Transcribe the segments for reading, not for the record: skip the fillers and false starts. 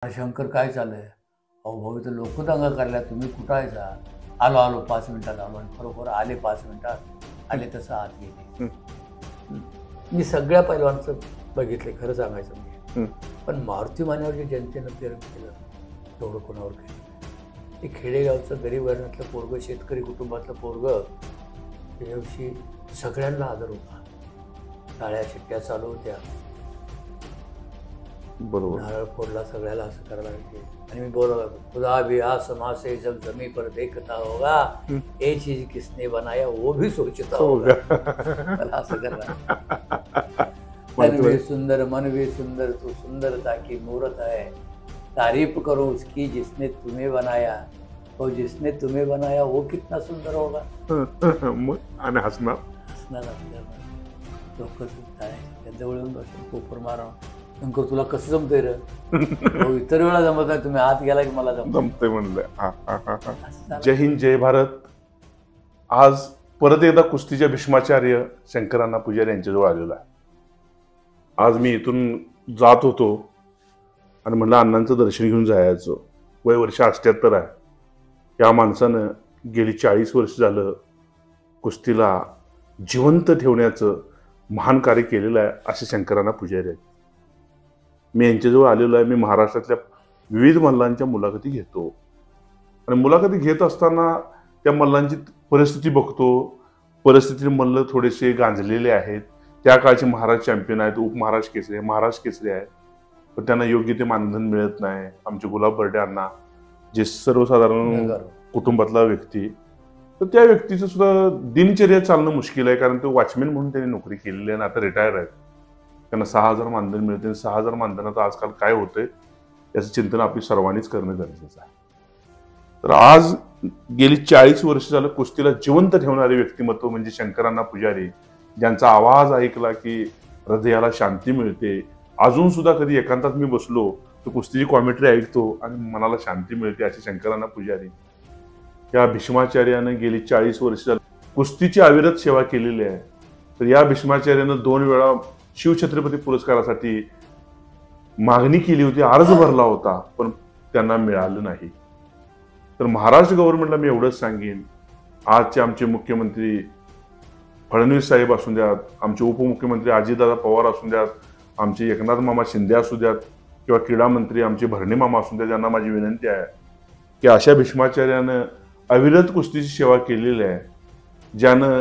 शंकर काय चाललंय? अहो भाऊ इथं लोक दंगा करायला, तुम्ही कुठं आहेसा? आलो आलो 5 मिनिटात आलो. आणि खरोखर आले 5 मिनिटात. आले तसं आत गेले. मी सगळ्या पैलवानचं बघितले, खरं सांगायचं म्हणजे. पण मारुती मानेवर जे जनतेनं प्रेम केलं तेवढं कोणावर केलं नाही. ते खेडेगावचं गरीब घराण्यातलं पोरगं, शेतकरी कुटुंबातलं पोरगं, त्या दिवशी सगळ्यांना आदर होता. टाळ्या शिट्ट्या चालू होत्या. बरोबर. नारळ फोडला, सगळ्याला असं करायला लागले. आणि मी बोलला, खुदा भी आसमां से जब जमी पर देखता होगा, ये चीज किसने बनाया वो भी सोचता होगा. मला असं करायला. तन भी सुंदर मन भी सुंदर, तू सुंदरता की मूरत है, तारीफ करो उसकी जिसने तुम्हें बनाया, तो जिसने तुम्हें बनाया वो कितना सुंदर होगा. आणि हसणार लोक चुकताय जवळ येऊन बसून कोपर मारा. शंकर तुला कसं जमतंय रे? इतर वेळा जमत नाही, तुम्ही आत गेला की मला जमतंय म्हणलं. जय हिंद, जय भारत. आज परत एकदा कुस्तीच्या भीष्माचार्य शंकरांना पुजारी यांच्याजवळ आलेला आहे. आज मी इथून जात होतो आणि म्हणलं अण्णांचं दर्शन घेऊन जायचं. वय वर्ष 78 आहे. या माणसानं गेली 40 वर्ष झालं कुस्तीला जिवंत ठेवण्याचं महान कार्य केलेलं आहे. असे शंकरांना पुजारी आहेत. मी यांच्याजवळ आलेलो आहे. मी महाराष्ट्रातल्या विविध मल्लांच्या मुलाखती घेतो आणि मुलाखती घेत असताना त्या मल्लांची परिस्थिती बघतो. परिस्थितीत मल्ल थोडेसे गांजलेले आहेत. त्या काळचे महाराज चॅम्पियन आहेत, उपमहाराज केसरी आहे, महाराज केसरी आहेत, पण त्यांना योग्य ते मानधन मिळत नाही. आमचे गुलाब बर्डे अण्णा, जे सर्वसाधारण कुटुंबातला व्यक्ती, तर त्या व्यक्तीचं सुद्धा दिनचर्या चालणं मुश्किल आहे. कारण ते वॉचमॅन म्हणून त्यांनी नोकरी केलेली आहे आणि आता रिटायर आहेत. त्यांना 6,000 मानधन मिळते. 6,000 मानधनाचं आजकाल काय होतंय याचं चिंतन आपली सर्वांनीच करणं गरजेचं आहे. तर आज गेली 40 वर्ष झालं कुस्तीला जिवंत ठेवणारे व्यक्तिमत्व म्हणजे शंकरांना पुजारी, ज्यांचा आवाज ऐकला की हृदयाला शांती मिळते. अजून सुद्धा कधी एकांतात मी बसलो तर कुस्तीची कॉमेंट्री ऐकतो आणि मनाला शांती मिळते. असे शंकरांना पुजारी या भीष्माचार्यानं गेली 40 वर्ष झाली कुस्तीची अविरत सेवा केलेली आहे. तर या भीष्माचार्यानं 2 वेळा शिवछत्रपती पुरस्कारासाठी मागणी केली होती, अर्ज भरला होता, पण त्यांना मिळालं नाही. तर महाराष्ट्र गव्हर्नमेंटला मी एवढंच सांगेन, आजचे आमचे मुख्यमंत्री फडणवीस साहेब असू द्यात, आमचे उपमुख्यमंत्री अजितदादा पवार असू द्यात, आमचे एकनाथ मामा शिंदे असू द्यात, किंवा क्रीडा मंत्री आमचे भरणे मामा असू द्यात, यांना माझी विनंती आहे की अशा भीष्माचार्यानं अविरत कुस्तीची सेवा केलेली आहे, ज्यानं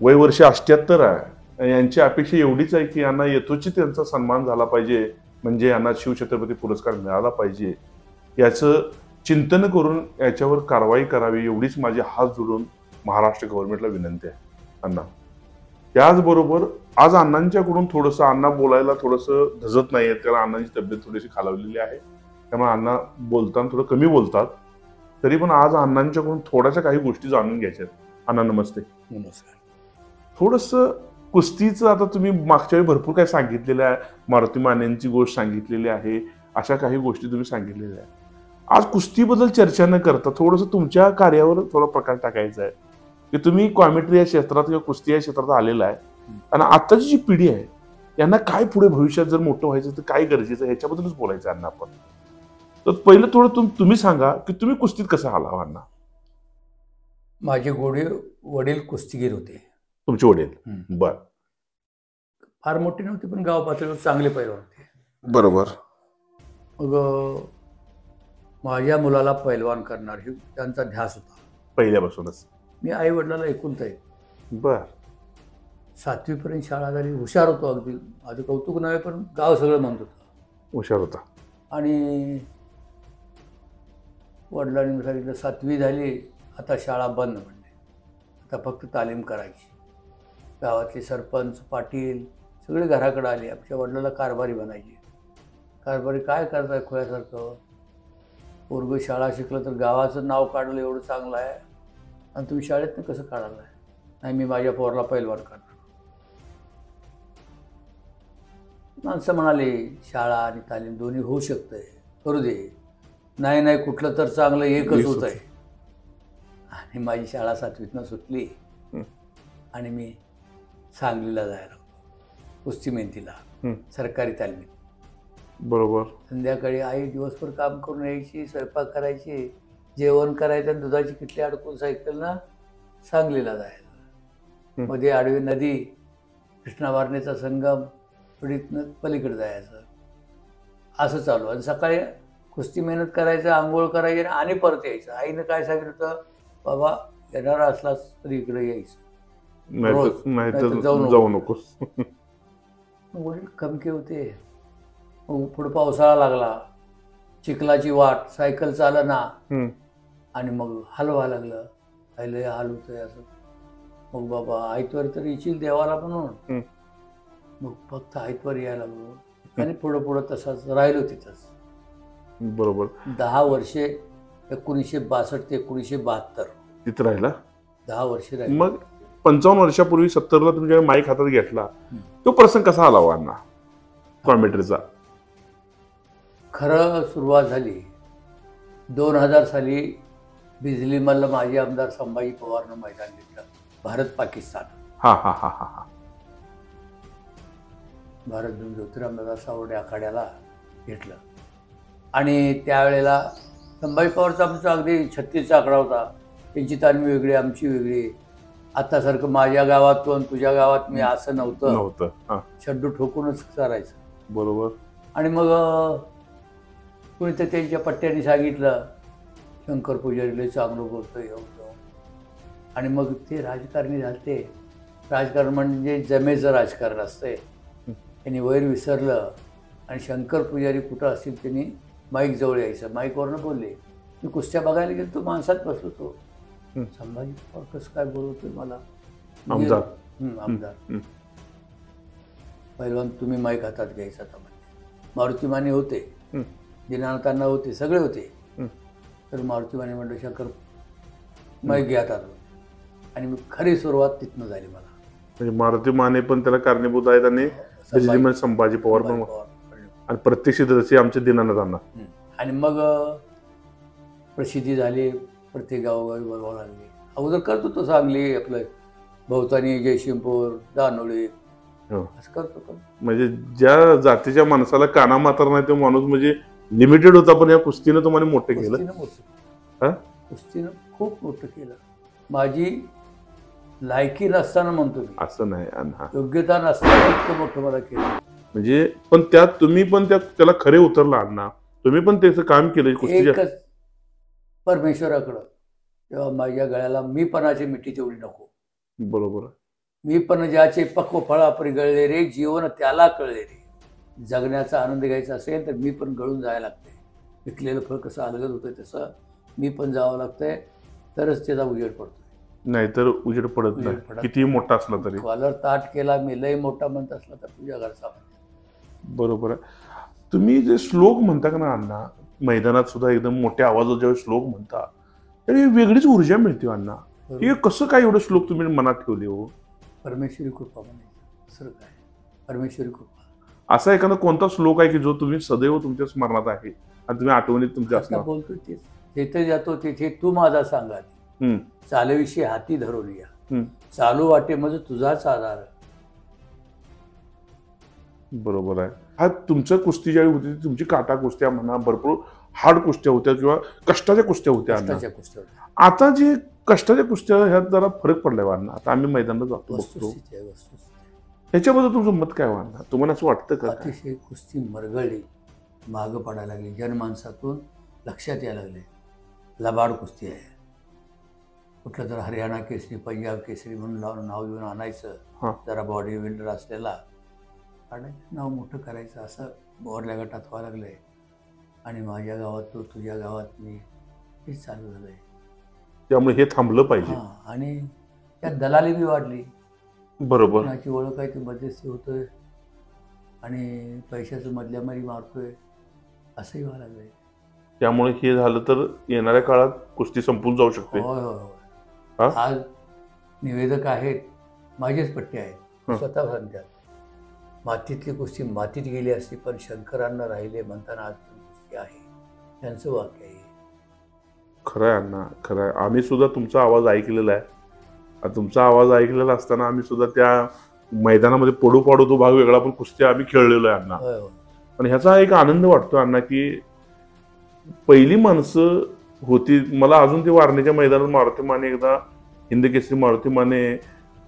वय वर्ष 78 आहे. यांची अपेक्षा एवढीच आहे की यांना यथोचित त्यांचा सन्मान झाला पाहिजे, म्हणजे यांना शिवछत्रपती पुरस्कार मिळाला पाहिजे. याचं चिंतन करून याच्यावर कारवाई करावी, एवढीच माझी हात जोडून महाराष्ट्र गव्हर्नमेंटला विनंती आहे. अण्णा, त्याचबरोबर आज अण्णांच्याकडून थोडंसं, अण्णा बोलायला थोडंसं धजत नाही आहेत, कारण अण्णांची तब्येत थोडीशी खालावलेली आहे, त्यामुळे अण्णा बोलताना थोडं कमी बोलतात. तरी पण आज अण्णांच्याकडून थोड्याशा काही गोष्टी जाणून घ्यायच्या आहेत. अण्णा नमस्ते. नमस्कार. थोडंसं कुस्तीचं आता तुम्ही मागच्या वेळी भरपूर काय सांगितलेलं आहे, मारुती मानेंची गोष्ट सांगितलेली आहे, अशा काही गोष्टी तुम्ही सांगितलेल्या आहे. आज कुस्तीबद्दल चर्चा न करता थोडंसं तुमच्या कार्यावर थोडा प्रकाश टाकायचा आहे की तुम्ही कॉमेंट्री या क्षेत्रात किंवा कुस्ती या क्षेत्रात आलेला आहे आणि आताची जी पिढी आहे यांना काय पुढे भविष्यात जर मोठं व्हायचं तर काय गरजेचं आहे ह्याच्याबद्दलच बोलायचं आहे अण्णा आपण. तर पहिलं थोडं तुम्ही सांगा की तुम्ही कुस्तीत कसं आला अण्णा? माझे वडील कुस्तीगीर होते. तुमचे वडील? बर. फार मोठी नव्हती पण गाव पातळीवर चांगले पैलवान होते. बरोबर. मग माझ्या मुलाला पैलवान करणार ही त्यांचा ध्यास होता पहिल्यापासूनच. मी आई वडिलाला एकुलता एक. बर. 7वी पर्यंत शाळा झाली. हुशार होतो अगदी. माझं कौतुक नव्हे पण गाव सगळं म्हणत होतं हुशार होता. आणि वडिलांनी सांगितलं 7वी झाली, आता शाळा बंद म्हणले, आता फक्त तालीम करायची. गावातले सरपंच पाटील सगळे घराकडे आले. आमच्या वडिलाला कारभारी बनायचे. कारभारी काय करताय खोयासारखं? पोरगं शाळा शिकलं तर गावाचं नाव काढलं एवढं चांगलं आहे आणि तुम्ही शाळेतनं कसं काढायला आहे? नाही, मी माझ्या पोराला पैलवान करणार. माणसं म्हणाले शाळा आणि तालीम दोन्ही होऊ शकतंय, करू दे. नाही नाही, कुठलं तर चांगलं एकच होत आहे. आणि माझी शाळा 7वीतनं सुटली आणि मी सांगलीला जायला होतो कुस्ती मेहनतीला, सरकारी तालमीत. बरोबर. संध्याकाळी आई दिवसभर काम करून यायची, स्वयंपाक करायची, जेवण करायचं आणि दुधाची किटली अडकून सायकलनं सांगलीला जायचं. मध्ये आडवी नदी, कृष्णा वारणेचा संगम, पुढीतनं पलीकडे जायचं. असं चालू. आणि सकाळी कुस्ती मेहनत करायचं, आंघोळ करायची आणि परत यायचं. आईनं काय सांगितलं होतं, बाबा येणारा असलास तरी इकडे यायचं, रोज, नाहीतर जाऊ नकोस. वडील खमके होते. मग पुढे पावसाळा लागला, चिखलाची वाट, सायकल चालना, आणि मग हलवा लागलं. लय हाल होतंय असं. मग बाबा आयतवार तर येशील देवाला म्हणून, मग फक्त आयतवार यायला लागलो आणि पुढं पुढं तसाच राहिलो तिथंच. बरोबर. 10 वर्षे, 1962 ते 1972 तिथं राहिला. 10 वर्षे राहिले. मग 55 वर्षापूर्वी 70ला तुम्ही जेव्हा माईक हातात घेतला, तो प्रसंग कसा आला वाना कॉमेंट्रीचा? खरं सुरुवात झाली 2000 साली. बिजलीमधलं माजी आमदार संभाजी पवारनं मैदान घेतलं, भारत पाकिस्तान. हा हा हा हा हा. भारत ज्योतिरामदादा सावर्डे आखाड्याला घेतलं. आणि त्यावेळेला संभाजी पवारचा आमचा अगदी 36चा आकडा होता. त्यांची तालमी वेगळी, आमची वेगळी. आतासारखं माझ्या गावात तू आणि तुझ्या गावात मी असं नव्हतं. शड्डू ठोकूनच करायचं. बरोबर. आणि मग कुणी तर त्यांच्या पट्ट्याने सांगितलं, शंकर पुजारीला चांगलं बोलतोय एवढं. आणि मग ते राजकारणी झाले. राजकारण म्हणजे जमेचं राजकारण असतंय. त्यांनी वैर विसरलं आणि शंकर पुजारी कुठं असतील त्यांनी माईक जवळ यायचं. माईकवरनं बोलले. मी कुस्त्या बघायला गेलो, तो माणसात बसलो. तो संभाजी पवार कसं काय बोलवतोय मला, आमदार. पहिलवान तुम्ही माईक हातात घ्यायचा. मारुती माने होते, दिनानाथांना होते, सगळे होते. तर मारुती माने म्हणलं शंकर माईक घ्या हातात. आणि मग खरी सुरुवात तिथनं झाली मला. म्हणजे मारुती माने पण त्याला कारणीभूत आहेत आणि संभाजी पवार पण, आणि प्रत्यक्षदर्शी आमच्या दिनानाथांना. आणि मग प्रसिद्धी झाली, प्रत्येक गावोगावी बोलवावं लागली. अगोदर करतो तो सांगली, आपलं भवतानी, जयसिंगपूर, दानोळी, असं करतो. म्हणजे ज्या जातीच्या माणसाला काना मात्र नाही तो माणूस म्हणजे लिमिटेड होता, पण या कुस्तीनं तुम्हाला मोठं केलं. कुस्तीनं खूप मोठं केलं. माझी लायकी नसताना म्हणतो मी, असं नाही, योग्यता नसताना इतकं मोठं मला केलं. म्हणजे पण त्यात तुम्ही पण त्याला खरे उतरला अण्णा. तुम्ही पण त्याचं काम केलं कुस्तीच्या. एकच परमेश्वराकडं, तेव्हा माझ्या गळ्याला मीपणाची मिठी तेवढी नको. बरोबर. मी पण ज्याचे पक्व फळापरी गळले रे, जीवन त्याला कळले रे. जगण्याचा आनंद घ्यायचा असेल तर मी पण गळून जायला लागते. विकलेलं फळ कसं अलगद होतं तसं मी पण जावं लागतंय, तरच त्याचा उजेड पडतो. नाहीतर उजेड पडत नाही, कितीही मोठा असला तरी. कॉलर ताट केला मी लय मोठा म्हणत असला तर तुझ्या घरचा. बरोबर आहे. तुम्ही जे श्लोक म्हणता का ना अण्णा, मैदानात सुद्धा एकदम मोठ्या आवाजात जेव्हा श्लोक म्हणता तरी वेगळीच ऊर्जा मिळते अण्णा. हे कसं काय एवढं श्लोक तुम्ही मनात ठेवले हो? परमेश्वरी कृपा म्हणायचं, सर काय परमेश्वरी कृपा. असा एखादा कोणता श्लोक आहे की जो तुम्ही सदैव तुमच्या स्मरणात आहे आणि तुम्ही आठवणीत तुमच्या असणार? बोलतो तेच, जिथे जातो तिथे तू माझा सांगा, चालविषयी हाती धरून या, चालू वाटे म्हणजे तुझाच आधार. बरोबर आहे. हा तुमच्या कुस्ती ज्यावेळी होती तुमची काटा कुस्त्या म्हणा, भरपूर हार्ड कुस्त्या होत्या किंवा कष्टाच्या कुस्त्या होत्या. आता जे कष्टाच्या कुस्त्या ह्यात जरा फरक पडलाय वाढणार. आता आम्ही मैदानात जातो बघतो, ह्याच्याबद्दल तुमचं मत काय वाढणार? तुम्हाला असं वाटतं का? अतिशय कुस्ती मरगळली, मागं पडायला लागली, जनमानसातून लक्षात यायला लागले लबाड कुस्ती आहे. कुठलं तर हरियाणा केसरी, पंजाब केसरी म्हणून लावून नाव घेऊन आणायचं, जरा बॉडी बिल्डर असलेला आणायचं, नाव मोठं करायचं, असं बोरल्या गटात व्हायला लागलंय. आणि माझ्या गावात तो, तुझ्या गावात मी, हेच चालू झालंय. त्यामुळे हे थांबलं पाहिजे. आणि त्यात दलाली बी वाढली. बरोबर. कोणाची ओळख आहे ते मध्यस्थी होतोय आणि पैशाचं मधल्यामध्ये मारतोय, असंही व्हायला लागलंय. त्यामुळे हे झालं तर येणाऱ्या काळात कुस्ती संपून जाऊ शकते. होय होय होय. आज निवेदक आहेत, माझेच पट्टे आहेत, स्वतः सांगतात मातीतली कुस्ती मातीत गेली असती पण शंकरांना राहिले म्हणताना आज कुस्ती आहे, त्यांचं वाक्य आहे. खरं आहे अण्णा, खरं आहे. आम्ही सुद्धा तुमचा आवाज ऐकलेला आहे. तुमचा आवाज ऐकलेला असताना आम्ही सुद्धा त्या मैदानामध्ये पडू पाडू तो भाग वेगळा पण कुस्त्या आम्ही खेळलेलो आहे अण्णा. आणि ह्याचा एक आनंद वाटतो अण्णा की पहिली माणसं होती. मला अजून ते वारणेच्या मैदानात मारुती माने एकदा हिंदकेसरी मारुती माने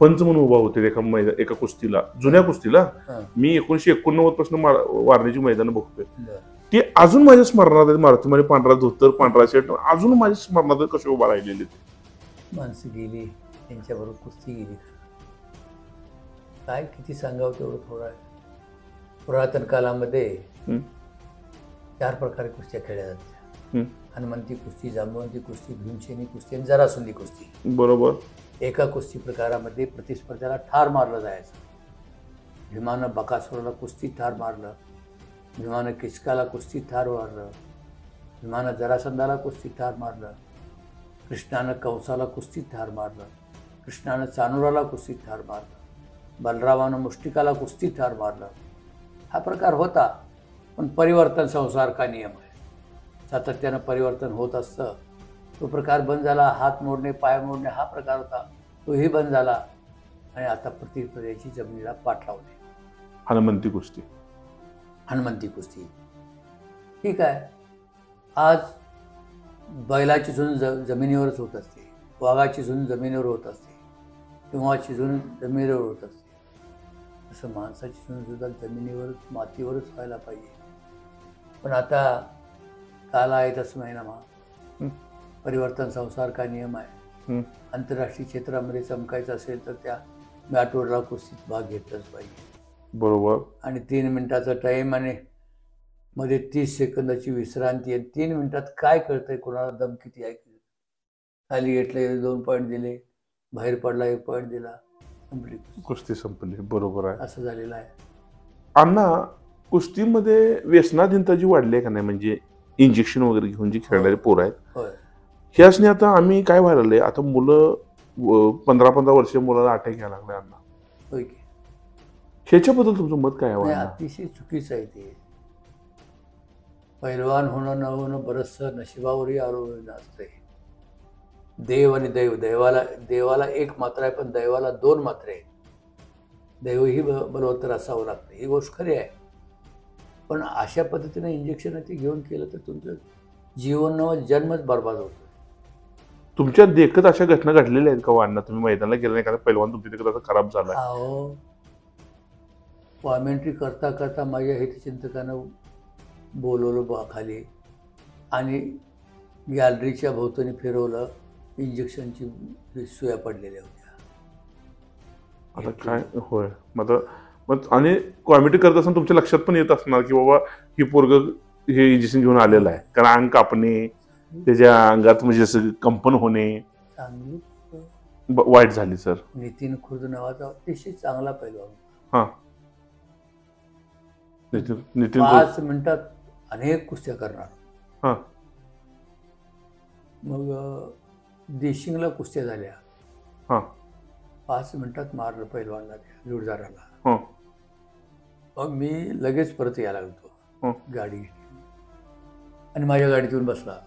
पंच म्हणून उभा होते एका कुस्तीला, जुन्या कुस्तीला. मी 1989 पासून वारणेची मैदानं बघतोय. ते अजून माझ्या स्मरणात आहेत. मारुती माने पांढरा धोतर, पांढरा शर्ट अजून माझ्या स्मरणात कसे उभा राहिलेले ते माणसं गेली, त्यांच्याबरोबर कुस्ती गेली. काय किती सांगावं तेवढं थोडं आहे. पुरातन कालामध्ये 4 प्रकारे कुस्त्या खेळल्या जात्या. हनुमंती कुस्ती, जांबवंती कुस्ती, भीमसेनी कुस्ती आणि जरासंधी कुस्ती. बरोबर. एका कुस्ती प्रकारामध्ये प्रतिस्पर्ध्याला ठार मारलं जायचं. भीमानं बकासुराला कुस्ती ठार मारलं, भीमानं किचकाला कुस्ती ठार मारलं, भीमानं जरासंधाला कुस्ती ठार मारलं, कृष्णानं कंसाला कुस्ती ठार मारलं, कृष्णानं चानुराला कुस्ती ठार मारलं, बलरामानं मुष्टिकाला कुस्ती ठार मारलं. हा प्रकार होता. पण परिवर्तन संसार का नियम आहे. सातत्यानं परिवर्तन होत असतं. तो प्रकार बंद झाला. हात मोडणे, पाय मोडणे हा प्रकार होता, तोही बंद झाला. आणि आता प्रतिस्पर्ध्याची जमिनीला पाठ लावणे. हनुमंती कुस्ती, हनुमंती कुस्ती ठीक आहे. आज बैलाची झुंज जमिनीवरच होत असते, वाघाची झुंज जमिनीवर होत असते, सिंहाची झुंज जमिनीवर होत असते. तसं माणसाची झुंज सुद्धा जमिनीवरच, मातीवरच व्हायला पाहिजे. पण आता काल आहे तसं महिना परिवर्तन संसार का नियम आहे. आंतरराष्ट्रीय क्षेत्रामध्ये चमकायचं असेल तर त्या मॅटवरला कुस्तीत भाग घेतलाच पाहिजे. बरोबर. आणि 3 मिनिटाचा टाईम आणि मध्ये 30 सेकंदाची विश्रांती आहे. 3 मिनिटात काय कळतंय कोणाला दम किती आहे. खाली घेतले 2 पॉईंट दिले, बाहेर पडला 1 पॉईंट दिला, संपली कुस्ती संपली. बरोबर आहे. असं झालेलं आहे. अण्णा कुस्तीमध्ये व्यसनाधीनता जी वाढली आहे का नाही, म्हणजे इंजेक्शन वगैरे घेऊन जी खेळणारे पोरं आहेत, होय. ह्यासनी आता आम्ही काय व्हायला लागले, आता मुलं 15-15 वर्ष मुलाला अटॅक घ्यायला लागले अण्णा. होय की. ह्याच्याबद्दल तुमचं मत काय आहे? अतिशय चुकीचं आहे ते. पैलवान होणं न होणं बरंचसं नशिबावरही अवलंबून असतंय. देव आणि दैव, देवाला 1 मात्रा आहे, पण दैवाला 2 मात्रे आहेत. दैवही बलवत्तर असावं लागतं, ही गोष्ट खरी आहे. पण अशा पद्धतीनं इंजेक्शन ते घेऊन केलं तर तुमचं जीवन व जन्मच बर्बाद होतो. तुमच्या देखत अशा घटना घडलेल्या आहेत का अण्णा? तुम्ही मैदानाला गेला नाही, कारण पैलवान तुमच्या देखत असं खराब झाला? अहो, कॉमेंट्री करता करता माझ्या हितचिंतकानं बोलवलं खाली आणि गॅलरीच्या भोवतानी फिरवलं. इंजेक्शनची सुया पडलेल्या होत्या. आता काय होय. मग आणि कॉमेंट्री करत असताना तुमच्या लक्षात पण येत असणार की बाबा ही पोरग हे इंजेक्शन घेऊन आलेलं आहे, कारण अंग कापणे, त्याच्या अंगात म्हणजे असं कंपन होणे, चांगली वाईट झाली. सर नितीन खुर्द नावाचा अतिशय चांगला पैलवान. हा, नितीन 5 मिनिटात अनेक कुस्त्या करणार. हा. मग देशिंगला कुस्त्या झाल्या. हा. 5 मिनिटात मारलं पैलवानला, त्या जोडदाराला. हा. मग मी लगेच परत यायला लागतो. गाडी घेतली आणि माझ्या गाडीतून बसला.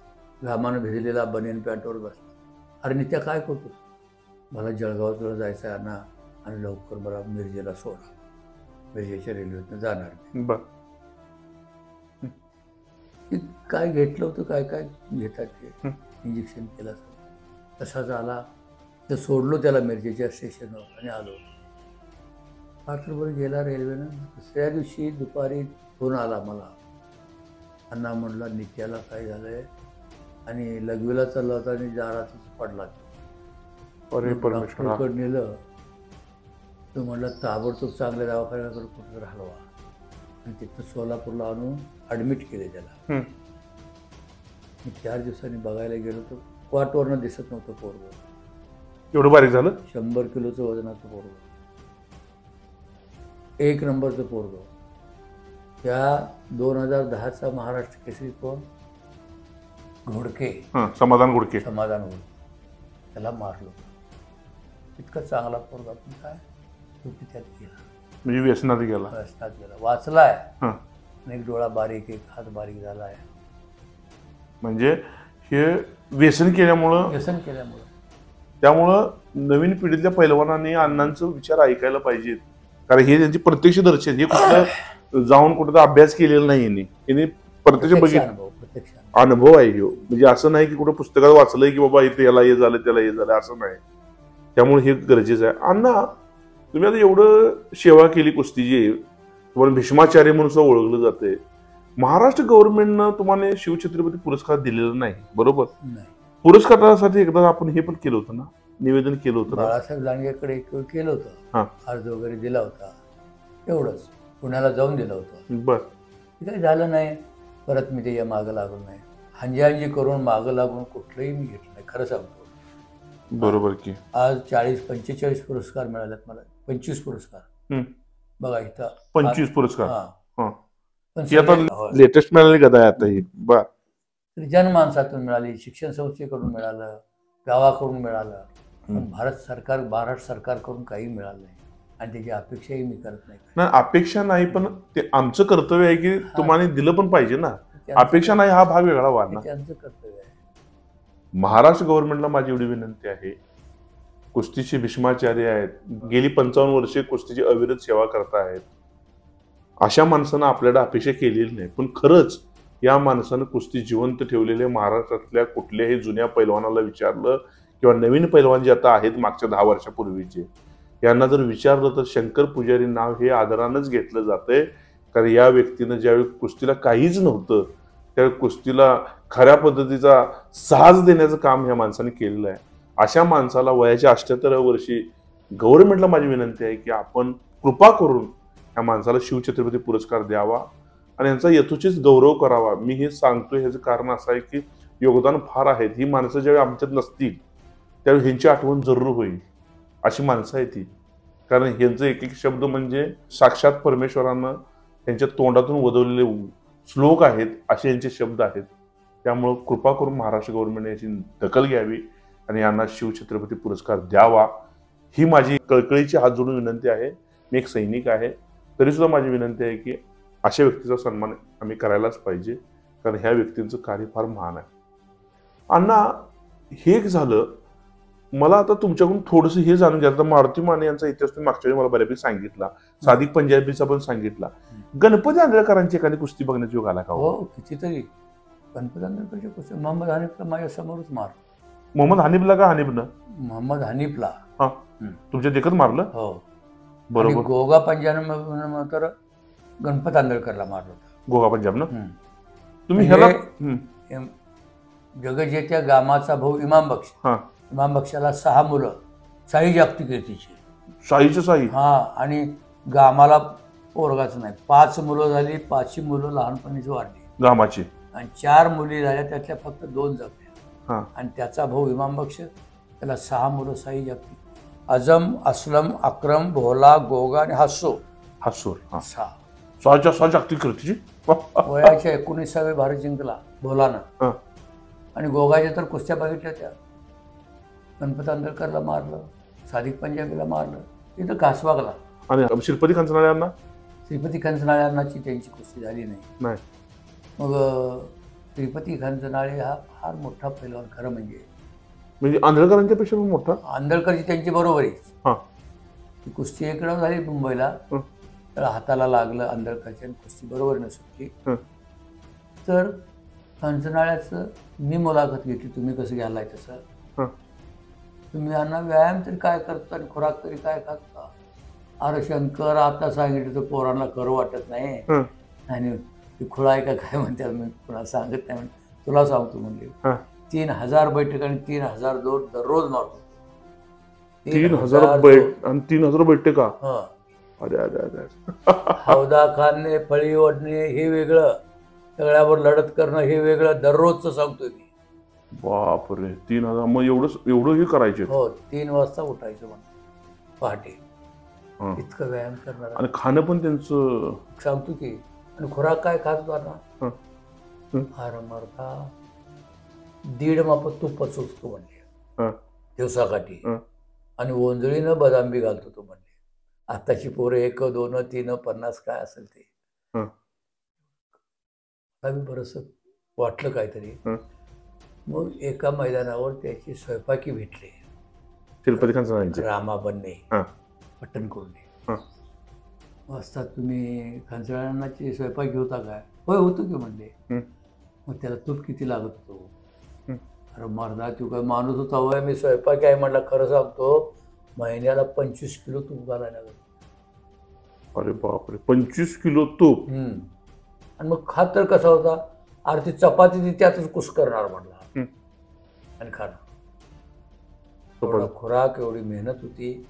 घामानं भिजलेला बनियन पॅन्टवर बसला. अरे नित्या काय करतो? मला जळगावला जायचं आहे ना, आणि लवकर मला मिरजेला सोडा, मिरजेच्या रेल्वेतनं जाणार. काय घेतलं होतं, काय काय घेतात ते इंजेक्शन केलं. तसा झाला तर सोडलो त्याला मिरजेच्या स्टेशनवर आणि आलो. रात्रभर गेला रेल्वेनं. दुसऱ्या दिवशी दुपारी फोन आला मला. अण्णा म्हणला नित्याला काय झालंय, आणि लघवीला चालला होता आणि दारातच पडला. डॉक्टरकडे नेलं. तो म्हणला ताबडतोब चांगल्या दवाखान्याकडे कुठं हलवा, आणि तिथं सोलापूरला आणून ॲडमिट केले त्याला. मी 4 दिवसांनी बघायला गेलो तर क्वाटवरनं दिसत नव्हतं पोरगं. एवढं बारीक झालं? 100 किलोचं वजनाचं पोरगं, 1 नंबरचं पोरगं. त्या 2010चा महाराष्ट्र केसरी कोण? घोडके, समाधान घोडके. त्याला मारलो. इतका चांगला पोरगा, पण काय चुकी त्यात गेला, म्हणजे व्यसनात गेला. वाचलाय. एक डोळा बारीक, एक हात बारीक झालाय. म्हणजे हे व्यसन केल्यामुळं त्यामुळं नवीन पिढीतल्या पैलवानांनी अण्णांचं विचार ऐकायला पाहिजेत, कारण हे त्यांची प्रत्यक्षदर्शी आहेत. हे कुठलं जाऊन कुठं अभ्यास केलेला नाही यांनी प्रत्यक्ष बघितलं प्रत्यक्ष अनुभव आहे ह्यो. म्हणजे असं नाही की कुठं पुस्तकात वाचलंय की बाबा इथे याला हे झालं त्याला हे झालं, असं नाही. त्यामुळे हे गरजेचं आहे. अण्णा, तुम्ही आता एवढं सेवा केली कुस्तीची, तुम्हाला भीष्माचार्य म्हणून सुद्धा ओळखलं जाते. महाराष्ट्र गव्हर्नमेंटनं तुम्हाला शिवछत्रपती पुरस्कार दिलेला नाही, बरोबर? नाही. पुरस्कारासाठी एकदा आपण हे पण केलं होतं ना, निवेदन केलं होतं ना? बाळासाहेब लांडगेकडे एक वेळ केलं हा. होतं, अर्ज वगैरे दिला होता, एवढंच. पुण्याला जाऊन दिलं होतं. बर. ते काही झालं नाही. परत मी त्याच्या मागं लागून नाही. हांजी करून मागं लागून कुठलंही मी घेतलं नाही, खरं सांगतो. बरोबर की आज 40-45 पुरस्कार मिळालेत मला, 25 पुरस्कार. बघा इथं 25 पुरस्कार. हा. पण ती आता लेटेस्ट मिळाली कदा आहे आता ही. बर. जनमानसातून मिळाली, शिक्षण संस्थेकडून मिळालं, गावाकडून मिळालं. पण महाराष्ट्र सरकारकडून काही मिळालं नाही आणि त्याची अपेक्षाही मी करत नाही. नाही, अपेक्षा नाही, पण ते आमचं कर्तव्य आहे की तुम्हाला दिलं पण पाहिजे ना. अपेक्षा नाही हा भाग वेगळा वाढला. त्यांचं कर्तव्य आहे. महाराष्ट्र गव्हर्नमेंटला माझी एवढी विनंती आहे, कुस्तीचे भीष्माचार्य आहेत, गेली 55 वर्षे कुस्तीची अविरत सेवा करतायत, अशा माणसानं आपल्याला अपेक्षा केलेली नाही. पण खरंच या माणसानं कुस्ती जिवंत ठेवलेले महाराष्ट्रातल्या कुठल्याही जुन्या पैलवानाला विचारलं किंवा नवीन पैलवान जे आता आहेत मागच्या 10 वर्षापूर्वीचे, यांना जर विचारलं तर शंकर पुजारी नाव हे आदरानंच घेतलं जातंय. कारण या व्यक्तीनं ज्यावेळी कुस्तीला काहीच नव्हतं त्यावेळी कुस्तीला खऱ्या पद्धतीचा साज देण्याचं काम ह्या माणसाने केलेलं आहे. अशा माणसाला वयाच्या 78व्या वर्षी गव्हर्नमेंटला माझी विनंती आहे की आपण कृपा करून या माणसाला शिवछत्रपती पुरस्कार द्यावा आणि यांचा यथोचित गौरव करावा. मी हे सांगतोय ह्याचं कारण असं आहे की योगदान फार आहेत. ही माणसं ज्यावेळी आमच्यात नसतील त्यावेळी ह्यांची आठवण जरूर होईल, अशी माणसं आहे ती. कारण ह्यांचं एक एक शब्द म्हणजे साक्षात परमेश्वरानं त्यांच्या तोंडातून वदवलेले श्लोक आहेत, असे यांचे शब्द आहेत. त्यामुळं कृपा करून महाराष्ट्र गव्हर्नमेंटने याची दखल घ्यावी आणि यांना शिवछत्रपती पुरस्कार द्यावा, ही माझी कळकळीची हात जोडून विनंती आहे. मी एक सैनिक आहे, तरी सुद्धा माझी विनंती आहे की अशा व्यक्तीचा सन्मान आम्ही करायलाच पाहिजे, कारण ह्या व्यक्तींचं कार्य फार महान आहे. अण्णा, हे एक झालं. मला आता तुमच्याकडून थोडंसं हे जाणून घ्यायचं. मारुती माने यांचा इतिहास तुम्ही मागच्या वेळी मला बऱ्यापैकी सांगितला, सादिक पंजाबीचा पण सांगितला. गणपती आंधळकरांची एखादी कुस्ती बघण्याचा योग आला का? हो, कितीतरी. गणपती आंधळकरची कुस्ती मोहम्मद हनीफला माझ्या समोरच मार. मोहम्मद हनीफला का हनीफनं? मोहम्मद हनीफला. हा, तुमच्या देखत मारलं? हो, बरोबर. गोगा पंजाब तर गणपत आंधळकरला मारलं होतं. गोगा पंजाबनं. तुम्ही ह्याला जगजेत्या गामाचा भाऊ इमाम बक्ष. इमाम बक्षाला 6 मुलं, साई जागतिक कीर्तीची. शाहीच्या साई. हा, आणि गामाला पोरगाच नाही. 5 मुलं झाली, 5ही मुलं लहानपणीच वाढली गामाची, आणि 4 मुली झाल्या, त्यातल्या फक्त 2 जगल्या. हा. आणि त्याचा भाऊ इमाम बक्ष, त्याला 6 मुलं, साई जागतिक. आझम, असलम, अक्रम, भोला, गोगा आणि हासूर. 6 जागतिक कीर्तीची. वयाच्या 19व्या भारत जिंकला भोलानं. आणि गोगाच्या तर कुस्त्या बघितल्या त्या. गणपत आंधळकरला मारलं, सादिक पंजाबीला मारलं, तिथं कासवागला. आणि श्रीपती कंचनाळ्यांना? श्रीपती कंचनाळ्यांनाची त्यांची कुस्ती झाली नाही. मग श्रीपती कंचनाळे हा फार मोठा पैलवान, खरं म्हणजे आंधळकरांच्या पेक्षा पण मोठा. आंधळकरची त्यांची बरोबरीच. ती कुस्ती इकडं झाली मुंबईला, तर हाताला लागलं आंधळकरच्या, कुस्ती बरोबर नसुटली. तर कंचनाळ्याचं मी मुलाखत घेतली, तुम्ही कसं घ्यालाय तसं. तुम्ही यांना व्यायाम तरी काय करता आणि खुराक तरी काय खाता? अरे शंकर, आता सांगितलं तर पोरांना खरं वाटत नाही. आणि ती खुळा आहे का काय म्हणतात, मी कुणाला सांगत नाही. तुला सांगतो म्हणले 3000 बैठक आणि 3000 दोर दररोज मारतो. 3000 बैठका. अरे अरे अरे. हौदा खाणे, फळी ओढणे हे वेगळं, सगळ्यावर लढत करणं हे वेगळं, दररोजचं सांगतोय मी. बापरे, 3000. मग एवढं हे करायचे? हो, 3 वाजता उठायचं म्हणून पहाटे. इतकं व्यायाम करणार. आणि खाणं पण त्यांचं सांगतो की. आणि खुराक काय खात होता ना, अरे मरता 1.5 माप तुपच असतो म्हणले दिवसाकाठी, आणि ओंजळीनं बदाम बी घालतो तो म्हणले. आताची पोरं 1, 2, 3, 50 काय असेल ते. बरंच वाटलं काहीतरी. मग एका मैदानावर त्याची स्वयंपाकी भेटले, श्रीपती कंचनाळ्यांचे रामा बन्ने, पट्टणकुर्ली. वाजता तुम्ही खंचळांनाची स्वयंपाक होता काय? होय होतो की म्हणले. हं. मग त्याला तूप किती लागत होतो? हं. अरे मर्दा तू काय माणूस होता होय? मी स्वयंपाक आहे म्हटलं. खरं सांगतो महिन्याला 25 किलो तूप घालायला लागत. अरे बापरे, 25 किलो तूप. आणि मग खात तर कसा होता? अरे ती चपाती ती त्यातच कुस करणार म्हटला हं. आणि खाणार. एवढा खुराक, एवढी मेहनत होती.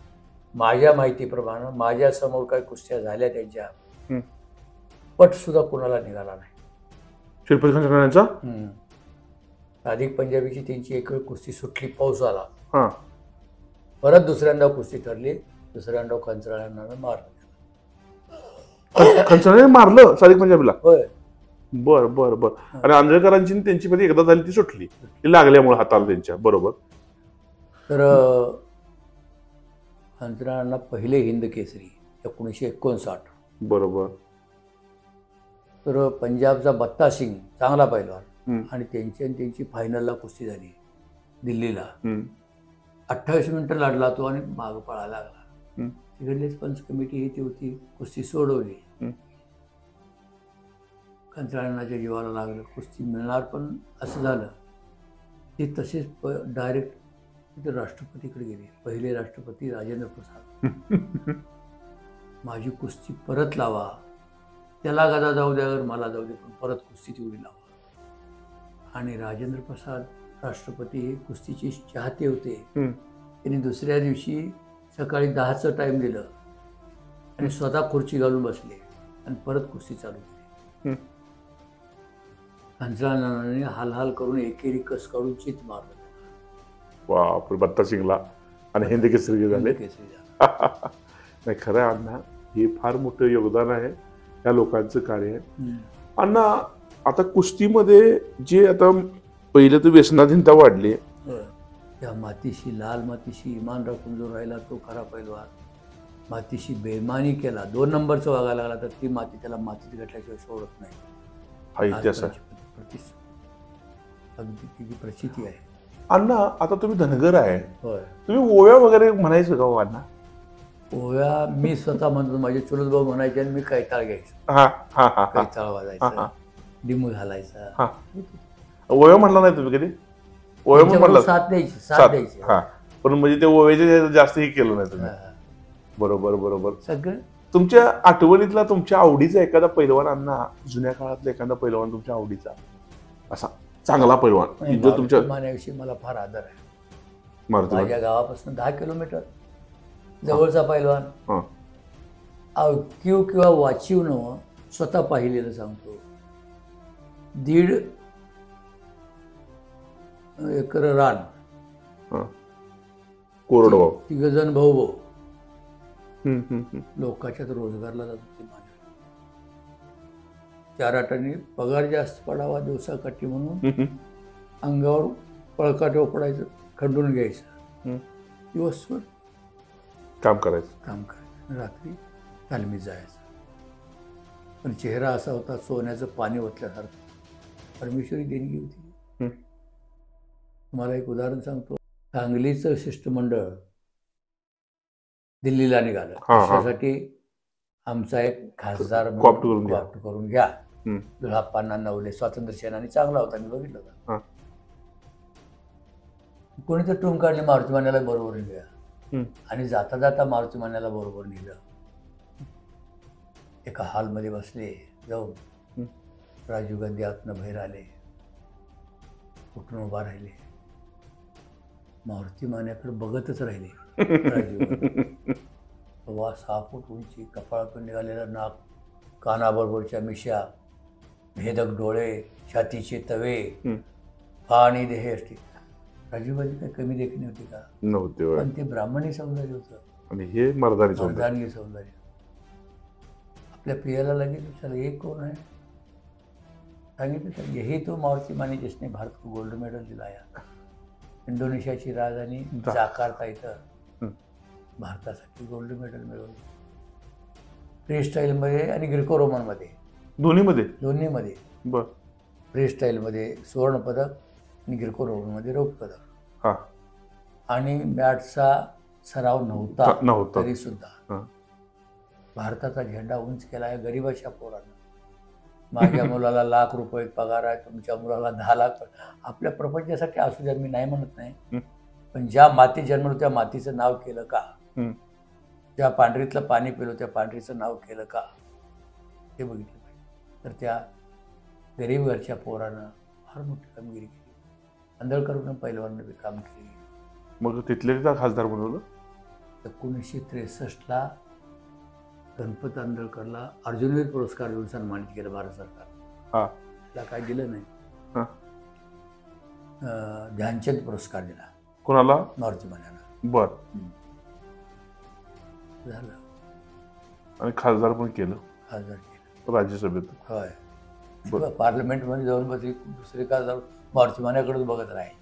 माझ्या माहितीप्रमाणे माझ्या समोर काही कुस्त्या झाल्या त्यांच्या, हं. पट सुद्धा कोणाला निघाला नाही. शिरपत खान सगळ्यांचा. सादिक पंजाबीची त्यांची एक वेळ कुस्ती सुटली, पाऊस आला. हां. परत दुसऱ्यांदा कुस्ती ठरली, दुसऱ्यांदा खंचराळ्यांना मारलं. खंचनाने मारलं सादिक पंजाबीला. होय. बर बर बर. आणि आंधळकरांची आणि त्यांची मध्ये एकदा झाली ती सुटली, ती लागल्यामुळे हाताला त्यांच्या. बरोबर. तर खंचराळांना पहिले हिंद केसरी 1959. बरोबर. तर पंजाबचा बत्ता सिंग चांगला पैलवान, हं. आणि त्यांची फायनलला कुस्ती झाली दिल्लीला. हं. 28 मिनिटं लढला तो आणि मागं पळायला लागला. हं. तिकडलीच पंच कमिटी ही ती होती, कुस्ती सोडवली. हं. खंचराळांच्या जीवाला लागलं, कुस्ती मिळणार, पण असं झालं ते तसेच डायरेक्ट तिथे राष्ट्रपतीकडे गेले. पहिले राष्ट्रपती राजेंद्र प्रसाद. माझी कुस्ती परत लावा, त्याला गदा जाऊ द्या, मला जाऊ दे, पण परत कुस्ती तेवढी लावा. आणि राजेंद्र प्रसाद राष्ट्रपती हे कुस्तीचे चाहते होते. त्यांनी दुसऱ्या दिवशी सकाळी 10चं टाईम दिलं आणि स्वतः खुर्ची घालून बसले आणि परत कुस्ती चालू केली. खंचराळांनी हाल करून एकेरी कस काढून चित मारलं. बापरे, बत्ता सिंगला आणि हिंद केसरी झाले. नाही, खरं आहे अण्णा, हे फार मोठं योगदान आहे या लोकांचं कार्य आहे. अण्णा, आता कुस्तीमध्ये जे आता पहिले तर व्यसनाधीनता वाढली, त्या मातीशी, लाल मातीशी इमान राखून जो राहिला तो खरा पैलवान. मातीशी बेईमानी केला, 2 नंबरचं वागायला लागला तर ती माती त्याला मातीत घातल्याशिवाय सोडत नाही. हा इतिहास आहे. अगदी तिची प्रचिती आहे. अण्णा, आता तुम्ही धनगर आहे, होय. तुम्ही ओव्या वगैरे म्हणायचं का हो अण्णा? ओव्या मी स्वतः म्हणतो, माझे चुलत भाऊ म्हणायचे आणि मी कैताळ घ्यायचो. कैताळ वाजायचा, डिमू घालायचा. ओव्या म्हणला नाही तुम्ही कधी? ओव्या पण म्हणला? साथ द्यायची. पण म्हणजे ते ओव्याचे जास्त हे केलं नाही तुम्ही. बरोबर बरोबर. सगळं तुमच्या आठवणीतला, तुमच्या आवडीचा एखादा पैलवान अण्णा, जुन्या काळातला एखादा पैलवान तुमच्या आवडीचा, असा चांगला पैलवान जो तुमच्या? मान्याविषयी मला फार आदर आहे. मारुती माझ्या गावापासून 10 किलोमीटर जवळचा पैलवान. ऐकीव किंवा वाचीव नव्ह, स्वतः पाहिलेलं सांगतो. 1.5 एकर रान, कोरडवाहू, 3 जण भाऊ लोकांच्यात रोजगारला जात होते. 4 आठांनी पगार जास्त पडावा दिवसाकाठी म्हणून अंगावर पळकाट पडायचं, खंडून घ्यायचं, दिवसभर काम करायचं, रात्री तालमीत जायचं. पण चेहरा असा होता सोन्याचं पाणी ओतल्यासारखं, परमेश्वरी देणगी होती. तुम्हाला एक उदाहरण सांगतो. सांगलीचं शिष्टमंडळ दिल्लीला निघालं. त्यासाठी आमचा एक खासदार कॉप्ट करून घ्या, दुल्हाप्पांना नवले, स्वातंत्र्य सेनानी चांगला होता, मी बघितलं होता. कोणी तर टूम काढली, मारुती मान्याला बरोबर नेलं आणि जाता जाता मारुती मान्याला बरोबर नेलं. एका हॉलमध्ये बसले जाऊन, राजीव गांधी आतनं बाहेर आले, उठून उभा राहिले, मारुती मान्याकडे बघतच राहिले. राजीव 6 फूट उंची, कपाळातून निघालेलं नाक, कानाबरोबरच्या मिशा, भेदक डोळे, छातीचे तवे, आणि देह अष्टी. राजीव गांधी काही कमी देखणी होती का? नव्हते. पण ते ब्राह्मणी सौंदर्य होतं आणि हे मर्दानी सौंदर्य. आपल्या प्रियाला लगेच विचारलं, हे कोण आहे? सांगितलं तर यही तो मारुती माने जिसने भारत को गोल्ड मेडल दिलाया. इंडोनेशियाची राजधानी जाकार्ता इथं भारतासाठी गोल्ड मेडल मिळवलं. फ्री स्टाईलमध्ये आणि ग्रेको रोमनमध्ये, दोन्हीमध्ये. फ्री स्टाईलमध्ये सुवर्णपदक आणि ग्रेको रोमनमध्ये रौप्य पदक. आणि मॅटचा सराव नव्हता तरी सुद्धा भारताचा झेंडा उंच केला आहे गरीबाच्या पोरांना. माझ्या मुलाला ₹1,00,000 पगार आहे, तुमच्या मुलाला 10,00,000. आपल्या प्रपंचासाठी असू द्या, मी नाही म्हणत नाही, पण ज्या मातीत जन्मलो त्या मातीचं नाव केलं का? ज्या पांढरीतलं पाणी पिलो त्या पांढरीचं नाव केलं का? हे बघितलं पाहिजे. तर त्या गरीब घरच्या पोरानं फार मोठी कामगिरी केली. आंधळकरनं पैलवानं बी काम केली. मग तिथले का खासदार बनवलं? 1963ला गणपत आंधळकरला अर्जुनवीर पुरस्कार देऊन सन्मानित केलं भारत सरकार. त्याला काय दिलं नाही. ध्यानचंद पुरस्कार दिला. कोणाला? मारुतीमान्याला. बर. झालं. आणि खासदार पण केलं. खासदार केलं राज्यसभेत. होय. पार्लमेंटमध्ये जाऊन बसली, दुसरे खासदार मारुतीमान्याकडेच बघत राहील.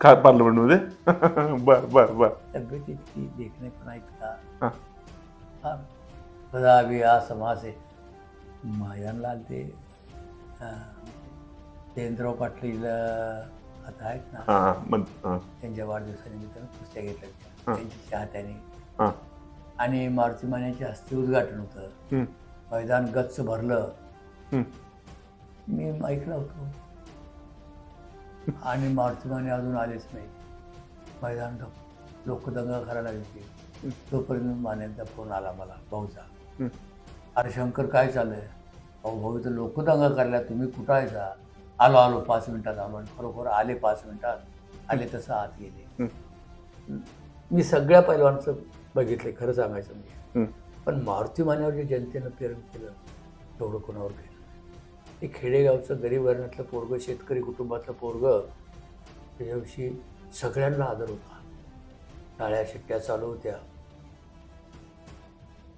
काय पार्लमेंटमध्ये? बर बर बर. तब्येत इतकी देखणे पण ऐकता बघा अभि आ समासे यांना आलते जयंतराव पाटील आता आहेत ना, त्यांच्या वाढदिवसानिमित्तानं कुस्त्या घेतल्या त्यांच्या हाताने. आणि मारुती मान्याच्या हस्ते उद्घाटन होतं. मैदान गच्च भरलं. मी ऐकलं होतं. आणि मारुती माने अजून आलेच नाही. मैदान लोक दंगा करायला लागले. तोपर्यंत मान्यांचा फोन आला मला, भाऊचा. अरे शंकर काय चाललंय? भाऊ तर लोक दंगा करायला, तुम्ही कुठं आहेसा? आलो 5 मिनिटात आलो. आणि खरोखर आले 5 मिनिटात. आले तसं आत गेले. मी सगळ्या पैलवानचं बघितलं खरं सांगायचं म्हणजे. पण मारुती मान्यावर जे जनतेनं प्रेम केलं तेवढं कोणावर केलं. ते खेडेगावचं गरीब घराण्यातलं पोरगं, शेतकरी कुटुंबातलं पोरगं, त्याच्याविषयी सगळ्यांना आदर होता. टाळ्या शिट्ट्या चालू होत्या.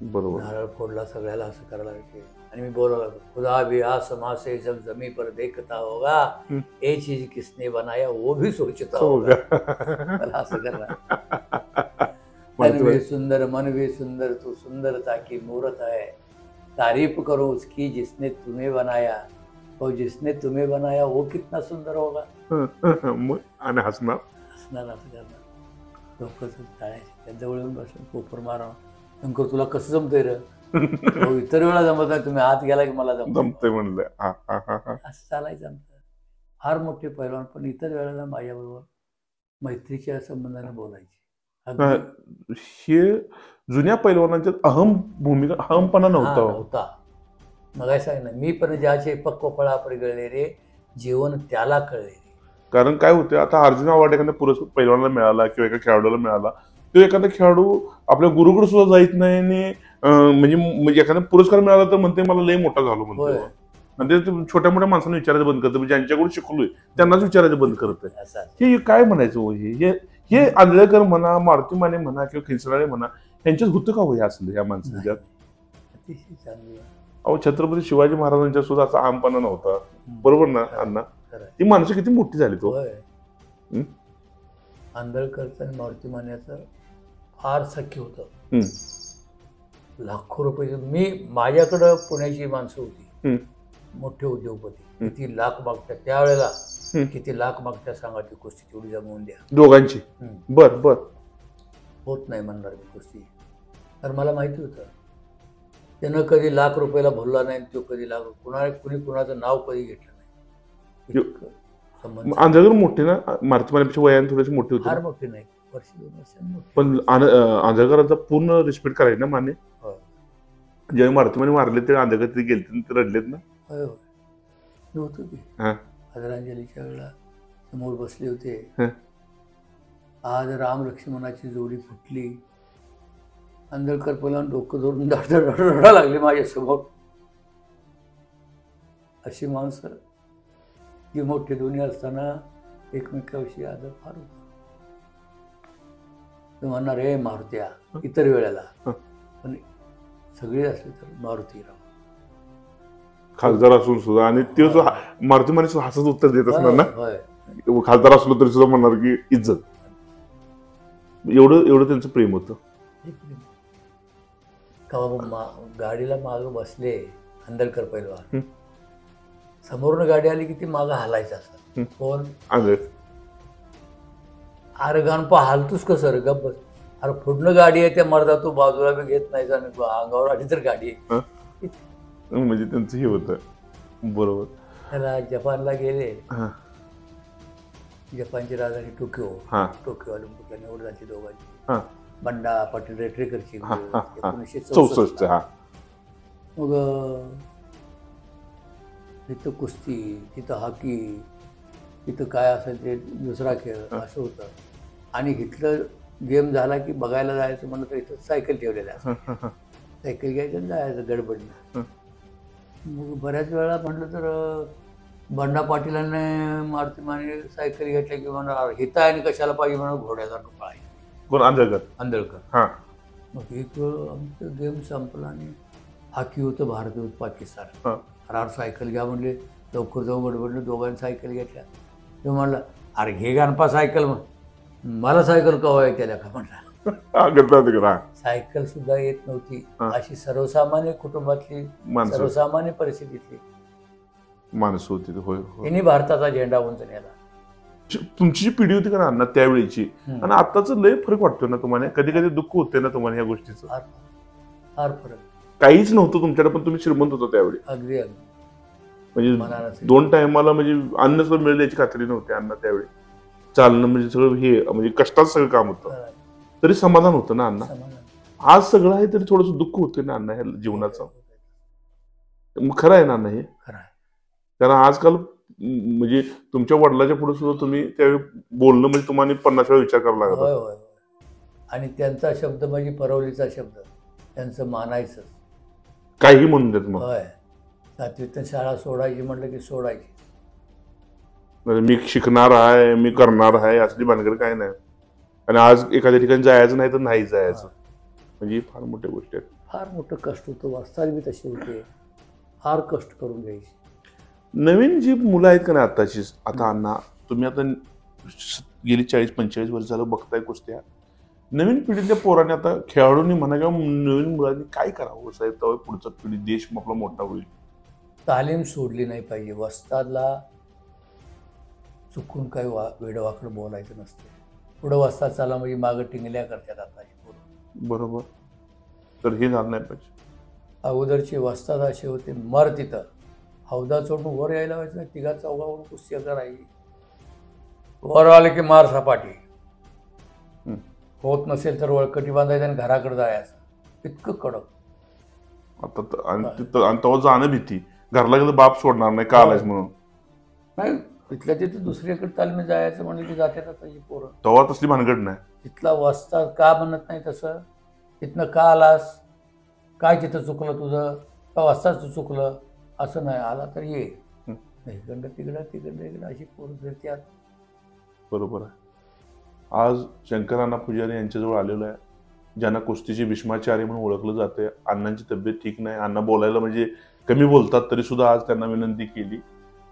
बरोबर. नारळ फोडला, सगळ्याला असं करायला लागले. आणि मी बोलायला लागलो, खुदा भी आसमां से जब जमी पर देखता होगा, ये चीज किसने बनाया वो भी सोचता होगा. मला असं करणार. तन भी सुंदर मन भी सुंदर, तू सुंदरता की मूरत है, तारीफ करो उसकी जिसने तुम्हें बनाया, और जिसने तुम्हें बनाया वो कितना सुंदर होगा. आणि हसणार असं करणार. लोक टाळ्या जवळ येऊन बसून पोपर मारा. शंकर तुला कसं जमतंय रे? इतर वेळा जमत नाही, तुम्ही आत गेला की मला जमतंय म्हणलं. असं चालायचं आमचं. फार मोठे पैलवान, पण इतर वेळेला माझ्याबरोबर मैत्रीच्या संबंधाने बोलायचे. हे जुन्या पैलवानांच्यात भूमिका अहमपणा नव्हता. मग काय सांगितलं मी, पण ज्याचे पक्वफळा गळले रे, जीवन त्याला कळले रे. कारण काय होतं, आता अर्जुन अवॉर्ड एखाद्या पुरस्कार पैलवानाला मिळाला किंवा एका खेळाडूला मिळाला, तो एखादा खेळाडू आपल्या गुरुकडे सुद्धा जायत नाही. आणि म्हणजे एखादा पुरस्कार मिळाला तर म्हणते मला लय मोठा झालो म्हणतो. आणि ते छोट्या मोठ्या माणसांना विचारायचं बंद करतं. ज्यांच्याकडून शिकलोय त्यांनाच विचारायचं बंद करतंय. हे काय म्हणायचं? हे आंधळेकर म्हणा, मारुती माने म्हणा किंवा खिंचणारे म्हणा, यांच्यात होतं का हो हे असलं या माणसाच्यात? अतिशय चांगलं. अहो छत्रपती शिवाजी महाराजांच्या सुद्धा असा आमपणा नव्हता. बरोबर ना अण्णा? ती माणसं किती मोठी झाली. तो आंधळकरचं आणि मारुती मान्याचं फार सख्य होतं. लाखो रुपये. माझ्याकडं पुण्याची माणसं होती, मोठे उद्योगपती. किती लाख मागतात त्यावेळेला, किती लाख मागतात सांगा, ती कुस्ती तेवढी जमवून द्या दोघांची. बर बर. होत नाही म्हणणार मी कुस्ती. तर मला माहिती होतं त्यानं कधी ₹1,00,000 भरला नाही. तो कधी कुणी कुणाचं नाव कधी घेतलं नाही. आंधळकर मोठे ना, मारुती मानेपेक्षा वयाने थोडेसे मोठे होते. फार मोठे नाही, वर्ष 2 वर्षांनी. पण आंधळकरांचा पूर्ण रिस्पेक्ट करायचे ना माने. ज्यावेळी मारुती माने मारले ते आंधळकर तिथे गेले, ते रडलेत ना. होय होतो की. आदरांजलीच्या वेळेला समोर बसले होते. आज राम लक्ष्मणाची जोडी फुटली. आंधळकर पहिला डोकं धरून रडा लागले माझ्यासमोर. अशी माणसं जी मोठी दोन्ही असताना एकमेकाविषयी आदर फार होता. ते म्हणणार हे मारुत्या इतर वेळेला, पण सगळे असले तर मारुतीराव खासदार असून सुद्धा. आणि ते मारुती माने हसत उत्तर देत असणार ना. खासदार असलो तरी सुद्धा म्हणणार की इज्जत. एवढं त्यांचं प्रेम होतं. गाडीला मागं बसले आंधळकर पैलवान, समोरनं गाडी आली की ती मागं हालायचं असतं. कोण? अरे गणपा हालतोस कसं रे? गप्प. अरे पुढनं गाडी आहे त्या मर्दा तू बाजूला बी घेत नाही आणि अंगावर आली तर गाडी आहे. म्हणजे त्यांचं हे होतं बरोबर. त्याला जपानला गेले. हा जपानची राजधानी टोकियो. हा टोकियो ऑलिम्पिकला निवड झाली दोघांची. हा बंडा पाटील रेटरेकरची हा हा हा 1964. हा मग तिथं कुस्ती, तिथं हॉकी, तिथं काय असेल ते दुसरा खेळ असं होतं. आणि इथलं गेम झाला की बघायला जायचं म्हणलं तर इथं सायकल ठेवलेल्या असतात. सायकल घ्यायचं आणि जायचं गडबडीनं. मग बऱ्याच वेळा म्हटलं तर बंडा पाटीलांनी मारुतीमाने सायकल घेतल्या की म्हणा हिता आणि कशाला पाहिजे म्हणून घोड्यासारखं पळायचं. कोण आंधळकर? आंधळकर. हा मग एक वेळ आमचं गेम संपला आणि हॉकी होतं भारत विरुद्ध पाकिस्तान. हा अरे सायकल घ्या म्हणले, लवकर जाऊ गडबडलं. दोघांनी सायकल घेतल्या. तो म्हणला अरे घे गाणपा सायकल. मग मला सायकल कवा येते का म्हणला. सायकल सुद्धा येत नव्हती. अशी सर्वसामान्य कुटुंबातली माणसं. सर्वसामान्य परिस्थितीतली माणसं होती. होय होय. यांनी भारताचा झेंडा उंच नेला. तुमची जी पिढी होती का ना अण्णा त्यावेळीची आणि आताच लय फरक वाटतो ना तुम्हाला? कधी कधी दुःख होते ना तुम्हाला या गोष्टीचं? फार फार फरक. काहीच नव्हतं तुमच्याकडे पण तुम्ही श्रीमंत होता त्यावेळी. अगदी अगदी म्हणजे मनाला 2 टायमाला म्हणजे अन्न सुद्धा मिळेल याची खात्री नव्हती अण्णा त्यावेळी. चालणं म्हणजे सगळं हे म्हणजे कष्टात सगळं काम होतं तरी समाधान होतं ना अण्णा. समाधान. आज सगळं आहे तरी थोडंसं दुःख होतं ना अण्णा ह्या जीवनाचं. मग खरं आहे ना अण्णा हे? खरं आहे. कारण आजकाल म्हणजे तुमच्या वडिलाच्या पुढे सुद्धा तुम्ही त्यावेळी बोलणं म्हणजे तुम्हाला 50 वेळा विचार करावा लागत होय होता. होय होय. आणि त्यांचा शब्द म्हणजे परवलीचा शब्द. त्यांचं मानायचं. काही म्हणून देत मग. होय. 7वीत शाळा सोडायची म्हटलं की सोडायची. म्हणजे मी शिकणार आहे, मी करणार आहे असली भानगड काय नाही. आणि आज एखाद्या ठिकाणी जायचं नाही तर नाही जायचं. म्हणजे फार मोठ्या गोष्टी आहेत. फार मोठं कष्ट होतं. वास्तवात बी तशी होते. फार कष्ट करून घ्यायची. नवीन जी मुलं आहेत का नाही आताची, आता अण्णा तुम्ही आता गेली 40-45 वर्ष झालं बघताय कुस्त्या. नवीन पिढीतल्या पोरांनी आता खेळाडूंनी म्हणा किंवा नवीन मुलांनी काय करावं साहेब तेव्हा पुढचा पिढी देश आपला मोठा होईल? तालीम सोडली नाही पाहिजे. वस्तादला चुकून काही वेडवाकडं बोलायचं नसतं. पुढं वस्ताद चाला म्हणजे मागं टिंगल्या करतात आताची पोरं. बरोबर. तर हे झालं नाही पाहिजे. अगोदरचे वस्ताद असे होते मर तिथं हौदा चोटून वर यायला व्हायचं नाही. 3-4 कुस्ती करायची. वर आले की मार सपाटी. होत नसेल तर वळकटी बांधायचं आणि घराकडे जायचं. इतकं कडक. आता आणि तेव्हा जाणं भीती. घरला गेलं बाप सोडणार नाही का आलायच म्हणून. नाही तिथल्या तिथे दुसरीकडे तालमी जायचं म्हणलं की जातात आताची पोरं. तेव्हा तसली भानगड नाही. तिथला वस्ताद का म्हणत नाही तसं? तिथनं का आलास? काय तिथं चुकलं तुझं? का वस्तादचं चुकलं? असं नाही. आला तर ये. इकडं तिकडं अशी पोरं फिरतात. बरोबर आहे. आज शंकरअण्णा पुजारी यांच्याजवळ आलेलो आहे. ज्यांना कुस्तीचे भीष्माचार्य म्हणून ओळखलं जाते. अण्णांची तब्येत ठीक नाही. अण्णा बोलायला म्हणजे कमी बोलतात तरी सुद्धा आज त्यांना विनंती केली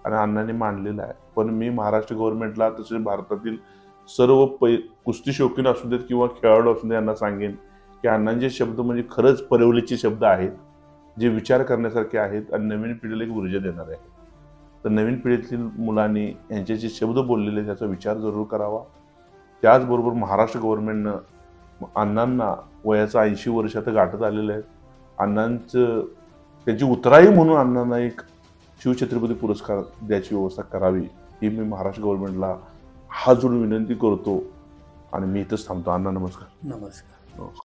आणि अण्णांनी मांडलेलं आहे. पण मी महाराष्ट्र गव्हर्नमेंटला तसेच भारतातील सर्व कुस्ती शौकीन असू देत किंवा खेळाडू असू देत यांना सांगेन की अण्णांचे शब्द म्हणजे खरंच परवलीचे शब्द आहेत जे विचार करण्यासारखे आहेत आणि नवीन पिढीला एक ऊर्जा देणार आहे. तर नवीन पिढीतील मुलांनी यांचे जे शब्द बोललेले त्याचा विचार जरूर करावा. त्याचबरोबर महाराष्ट्र गव्हर्नमेंटनं अण्णांना वयाचं 80 वर्ष आता गाठत आलेलं आहे. अण्णांचं त्याची उतराई म्हणून अण्णांना एक शिवछत्रपती पुरस्कार द्यायची व्यवस्था करावी ही मी महाराष्ट्र गव्हर्नमेंटला हात जोडून विनंती करतो आणि मी इथंच थांबतो. अण्णा नमस्कार. नमस्कार.